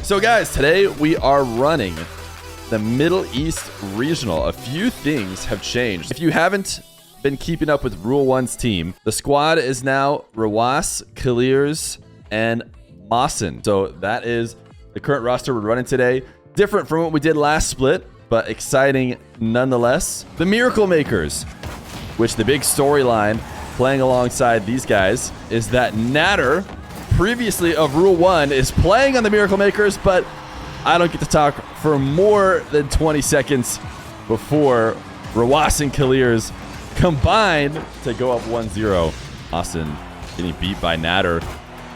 So guys, today we are running the Middle East Regional. A few things have changed. If you haven't been keeping up with Rule 1's team, the squad is now Rawas, Kalirs, and Mawson. So that is the current roster we're running today. Different from what we did last split, but exciting nonetheless. The Miracle Makers, which the big storyline playing alongside these guys is that Natter, previously of Rule 1, is playing on the Miracle Makers, but I don't get to talk for more than 20 seconds before Rawas and Kalirs combine to go up 1-0. Austin getting beat by Natter.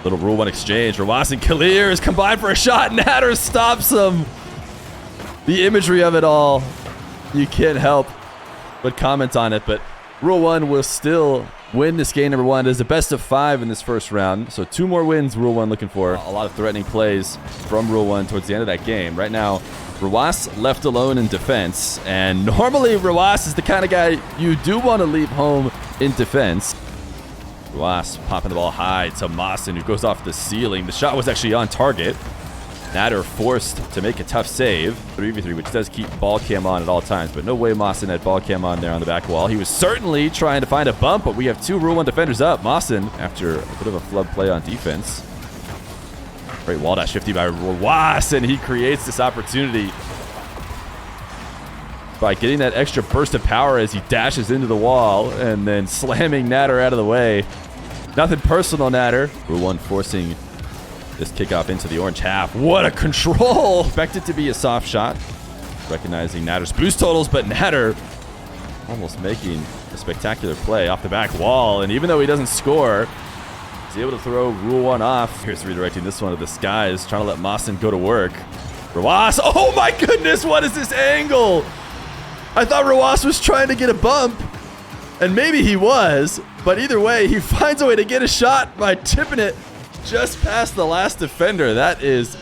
Little Rule 1 exchange. Rawas and Kalirs combine for a shot. Natter stops him. The imagery of it all, you can't help but comment on it, but Rule 1 will still win this game number 1. It is a best of 5 in this first round, so 2 more wins Rule 1 looking for. A lot of threatening plays from Rule 1 towards the end of that game. Right now, Rawas left alone in defense, and normally Rawas is the kind of guy you do want to leave home in defense. Rawas popping the ball high to Mawson, who goes off the ceiling. The shot was actually on target. Natter forced to make a tough save. 3v3, which does keep ball cam on at all times, but no way Mawson had ball cam on there on the back wall. He was certainly trying to find a bump, but we have 2 Rule 1 defenders up. Mawson, after a bit of a flub play on defense. Great wall dash 50 by Rawas, and he creates this opportunity by getting that extra burst of power as he dashes into the wall and then slamming Natter out of the way. Nothing personal, Natter. Rule 1 forcing this kickoff into the orange half. What a control! Expected to be a soft shot. Recognizing Natter's boost totals, but Natter almost making a spectacular play off the back wall. And even though he doesn't score, he's able to throw Rule 1 off. Here's redirecting this one to the skies, trying to let Mawson go to work. Rawas, oh my goodness, what is this angle? I thought Rawas was trying to get a bump, and maybe he was, but either way, he finds a way to get a shot by tipping it just past the last defender. That is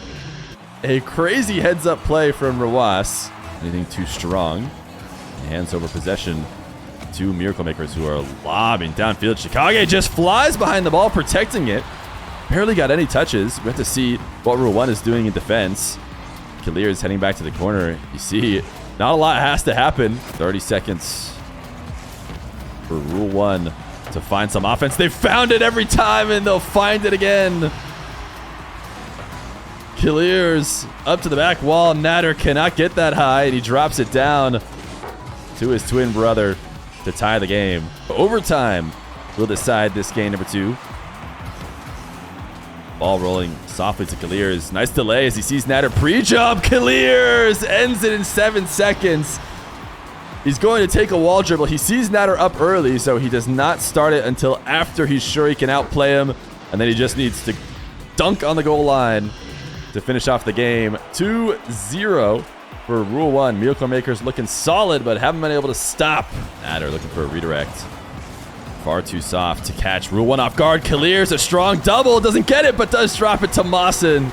a crazy heads-up play from Rawas. Anything too strong. Hands over possession to Miracle Makers, who are lobbing downfield. Chicago just flies behind the ball, protecting it. Barely got any touches. We have to see what Rule 1 is doing in defense. Kalirs is heading back to the corner. You see, not a lot has to happen. 30 seconds for Rule 1 to find some offense. They found it every time, and they'll find it again. Kalirs up to the back wall. Natter cannot get that high, and he drops it down to his twin brother to tie the game. Overtime will decide this game number 2. Ball rolling softly to Kalirs. Nice delay as he sees Natter pre-jump. Kalirs ends it in 7 seconds. He's going to take a wall dribble. He sees Natter up early, so he does not start it until after he's sure he can outplay him. And then he just needs to dunk on the goal line to finish off the game. 2-0 for Rule 1. Miracle Makers looking solid, but haven't been able to stop Natter. Looking for a redirect. Far too soft to catch Rule 1 off guard. Kalirs, a strong double. Doesn't get it, but does drop it to Mawson.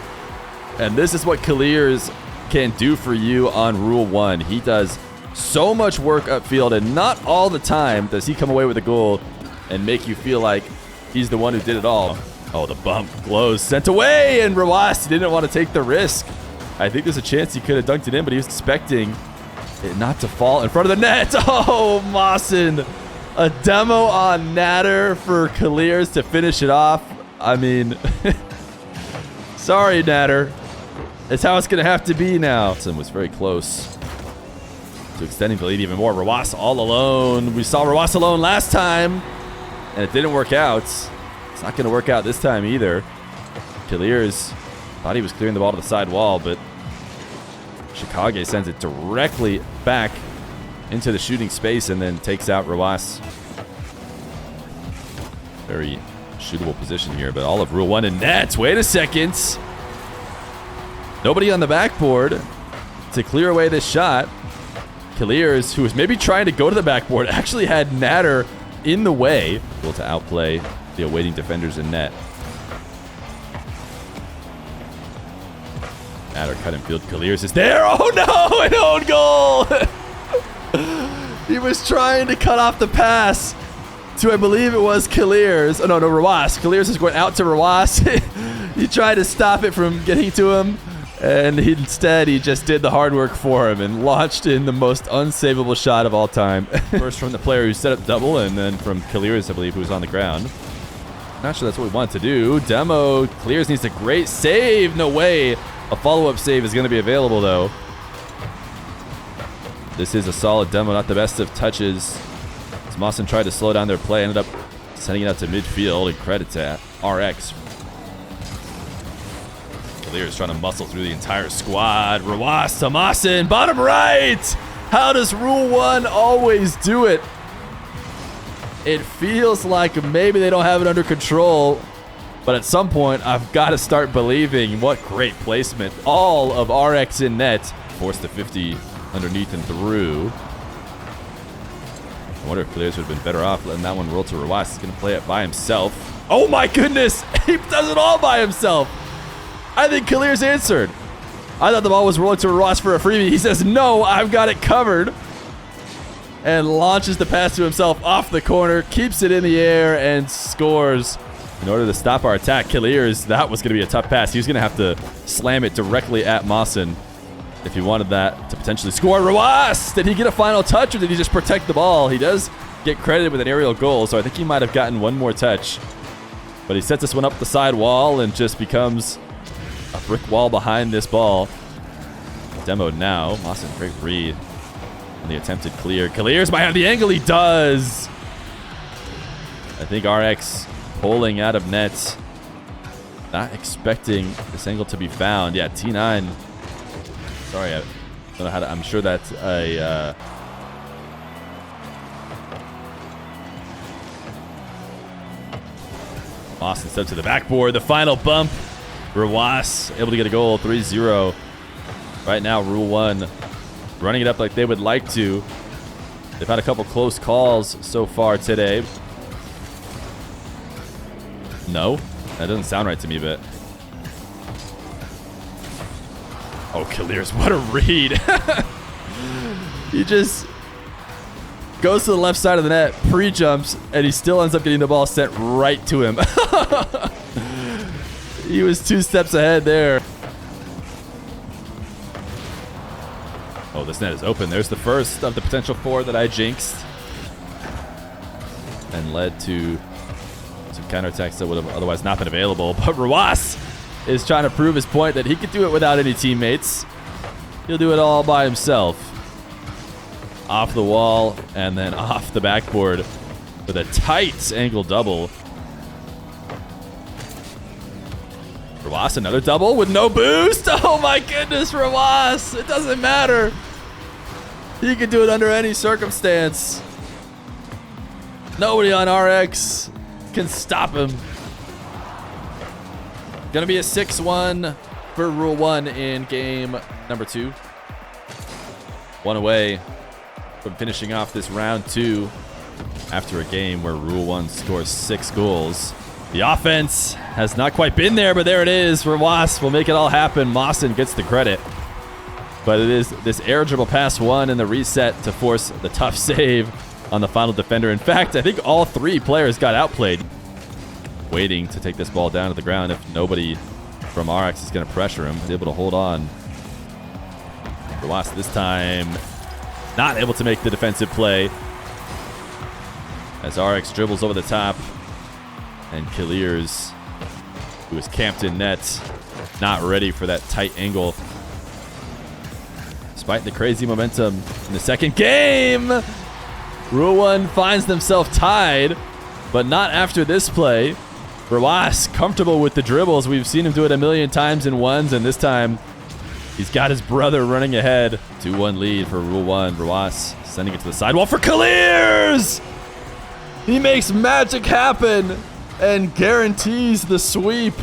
And this is what Kalirs can do for you on Rule 1. He does so much work upfield, and not all the time does he come away with a goal and make you feel like he's the one who did it all. Oh, the bump glows sent away, and Rawas didn't want to take the risk. I think there's a chance he could have dunked it in, but he was expecting it not to fall in front of the net. Oh, Mawson. A demo on Natter for Kalirs to finish it off. I mean, sorry, Natter. It's how it's going to have to be now. Mawson was very close to extending the lead even more. Rawas all alone. We saw Rawas alone last time, and it didn't work out. It's not going to work out this time either. Kalirs thought he was clearing the ball to the side wall, but Chicago sends it directly back into the shooting space and then takes out Rawas. Very shootable position here, but all of Rule 1 in nets. Wait a second. Nobody on the backboard to clear away this shot. Kalirs, who was maybe trying to go to the backboard, actually had Natter in the way. Able to outplay the awaiting defenders in net. Natter cut and field. Kalirs is there. Oh no, an own goal. He was trying to cut off the pass to, I believe it was Kalirs. Oh no, Rawas. Kalirs is going out to Rawas. He tried to stop it from getting to him, And instead, he just did the hard work for him and launched in the most unsavable shot of all time. First from the player who set up double, and then from Kaliers, I believe, who was on the ground. Not sure that's what we want to do. Demo. Kaliers needs a great save. No way. A follow-up save is going to be available, though. This is a solid demo, not the best of touches. As Mawson tried to slow down their play, ended up sending it out to midfield, and credit to RX. Kaliers trying to muscle through the entire squad. Rawas to Mawson, bottom right! How does Rule 1 always do it? It feels like maybe they don't have it under control, but at some point, I've got to start believing. What great placement. All of RX in net. Forced to 50 underneath and through. I wonder if Kaliers would have been better off letting that one roll to Rawas. He's going to play it by himself. Oh my goodness! He does it all by himself! I think Kaliers answered. I thought the ball was rolling to Rawas for a freebie. He says, no, I've got it covered. And launches the pass to himself off the corner, keeps it in the air, and scores. In order to stop our attack, Kaliers, that was going to be a tough pass. He was going to have to slam it directly at Mawson if he wanted that to potentially score. Rawas, did he get a final touch, or did he just protect the ball? He does get credited with an aerial goal, so I think he might have gotten one more touch. But he sets this one up the side wall and just becomes a brick wall behind this ball. Demoed now. Mawson, great read on the attempted clear. Kaliers might have the angle. He does. I think RX pulling out of net. Not expecting this angle to be found. Yeah, T9. Sorry, I don't know how to. I'm sure that's a. Mawson steps to the backboard. The final bump. Rawas able to get a goal, 3-0. Right now, Rule 1 running it up like they would like to. They've had a couple close calls so far today. No, that doesn't sound right to me, but... Oh, Kaliers, what a read. He just goes to the left side of the net, pre-jumps, and he still ends up getting the ball sent right to him. He was 2 steps ahead there. Oh, this net is open. There's the first of the potential 4 that I jinxed. And led to some counterattacks that would have otherwise not been available. But Rawas is trying to prove his point that he could do it without any teammates. He'll do it all by himself. Off the wall and then off the backboard with a tight angle double. Rawas, another double with no boost. Oh my goodness, Rawas. It doesn't matter. He can do it under any circumstance. Nobody on RX can stop him. Gonna be a 6-1 for Rule 1 in game number 2. 1 away from finishing off this round 2 after a game where Rule 1 scores 6 goals. The offense has not quite been there, but there it is. Rawas will make it all happen. Mawson gets the credit. But it is this air dribble pass 1 and the reset to force the tough save on the final defender. In fact, I think all 3 players got outplayed. Waiting to take this ball down to the ground if nobody from RX is going to pressure him. He's able to hold on. Rawas this time not able to make the defensive play as RX dribbles over the top. And Kaliers, who is camped in net, not ready for that tight angle. Despite the crazy momentum in the second game, Rule 1 finds themselves tied, but not after this play. Rawas comfortable with the dribbles. We've seen him do it a million times in ones, and this time he's got his brother running ahead. 2-1 lead for Rule 1. Rawas sending it to the sidewall for Kaliers! He makes magic happen and guarantees the sweep.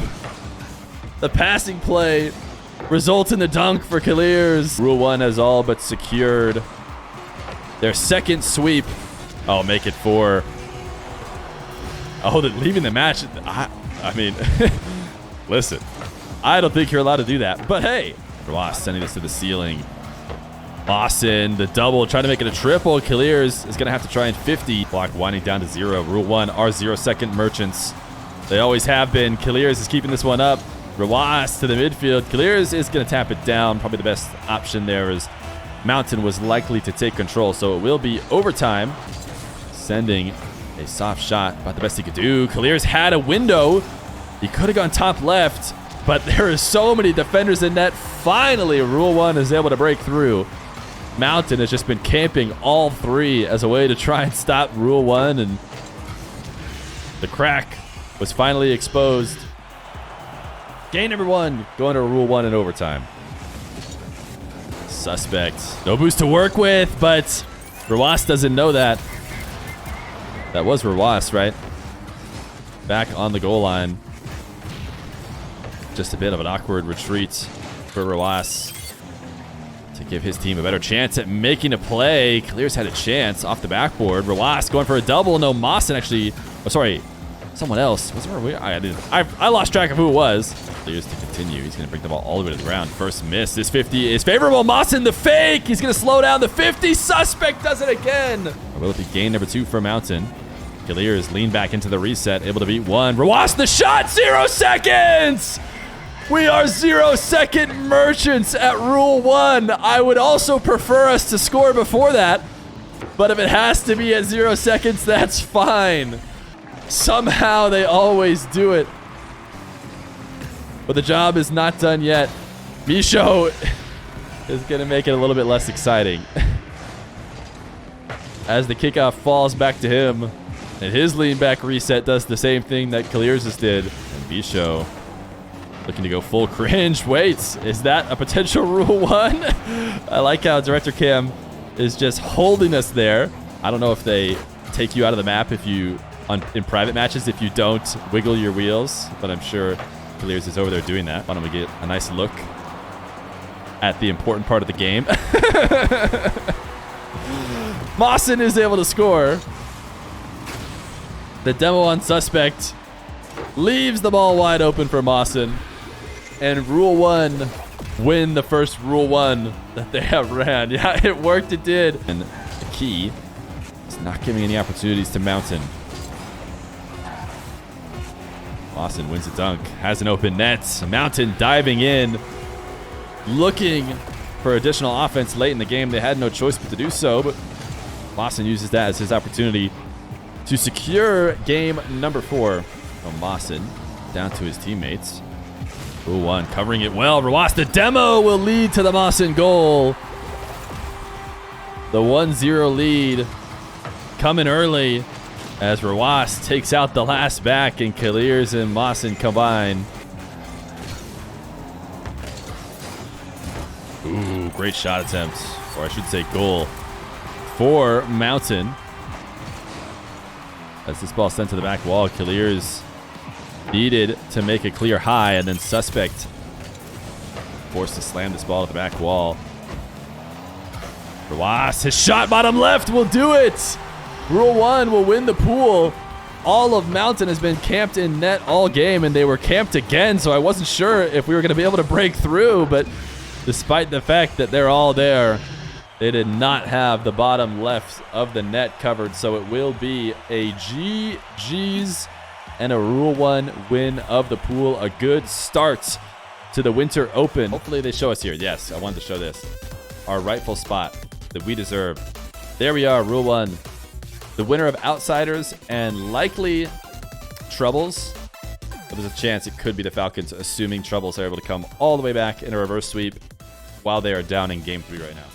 The passing play results in the dunk for Kaliers. Rule 1 has all but secured their second sweep. Oh, make it 4. Oh, they're leaving the match. I mean, listen, I don't think you're allowed to do that. But hey, Rawas sending this to the ceiling. Mawson, the double, trying to make it a triple. Kaliers is going to have to try and 50. Block winding down to 0. Rule 1 are 0-second merchants. They always have been. Kaliers is keeping this one up. Rawas to the midfield. Clears is going to tap it down. Probably the best option there is Mountain was likely to take control, so it will be overtime. Sending a soft shot, about the best he could do. Clears had a window. He could have gone top left, but there are so many defenders in net. Finally, Rule 1 is able to break through. Mountain has just been camping all three as a way to try and stop Rule 1, and the crack was finally exposed. Game number 1 going to Rule 1 in overtime. Suspect. No boost to work with, but Rawas doesn't know that. That was Rawas, right? Back on the goal line. Just a bit of an awkward retreat for Rawas to give his team a better chance at making a play. Clears had a chance off the backboard. Rawas going for a double. No, Mawson actually... Oh, sorry. Someone else. Was there I lost track of who it was. Clears to continue. He's going to bring the ball all the way to the ground. First miss. This 50 is favorable. Mawson, the fake. He's going to slow down the 50. Suspect does it again. Or will it be gain number 2 for Mountain? Clears lean back into the reset. Able to beat 1. Rawas, the shot. 0 seconds. We are 0-second merchants at Rule 1. I would also prefer us to score before that. But if it has to be at 0 seconds, that's fine. Somehow they always do it. But the job is not done yet. Misho is going to make it a little bit less exciting. As the kickoff falls back to him. And his lean back reset does the same thing that Clears did. And Misho looking to go full cringe. Wait, is that a potential Rule 1? I like how Director Cam is just holding us there. I don't know if they take you out of the map if you... in private matches if you don't wiggle your wheels, but I'm sure Clears is over there doing that. Why don't we get a nice look at the important part of the game? Mawson is able to score. The demo on Suspect leaves the ball wide open for Mawson, and Rule 1 win the first Rule 1 that they have ran. Yeah, it worked, it did. And the key is not giving any opportunities to Mountain. Mawson wins a dunk, has an open net. Mountain diving in, looking for additional offense late in the game. They had no choice but to do so, but Mawson uses that as his opportunity to secure game number 4. From Mawson down to his teammates. Rule 1 covering it well. Rawas, the demo will lead to the Mawson goal. The 1-0 lead coming early as Rawas takes out the last back and Clears and Mawson combine. Ooh, great shot attempt, or I should say goal for Mountain. As this ball sent to the back wall, Clears needed to make a clear high, and then Suspect forced to slam this ball to the back wall. Rawas, his shot bottom left will do it. Rule 1 will win the pool. All of Mountain has been camped in net all game, and they were camped again, so I wasn't sure if we were going to be able to break through, but despite the fact that they're all there, they did not have the bottom left of the net covered, so it will be a GG's and a Rule 1 win of the pool. A good start to the Winter Open. Hopefully they show us here. Yes, I wanted to show this. Our rightful spot that we deserve. There we are, Rule 1. The winner of Outsiders and likely Troubles. But there's a chance it could be the Falcons, assuming Troubles are able to come all the way back in a reverse sweep while they are down in Game 3 right now.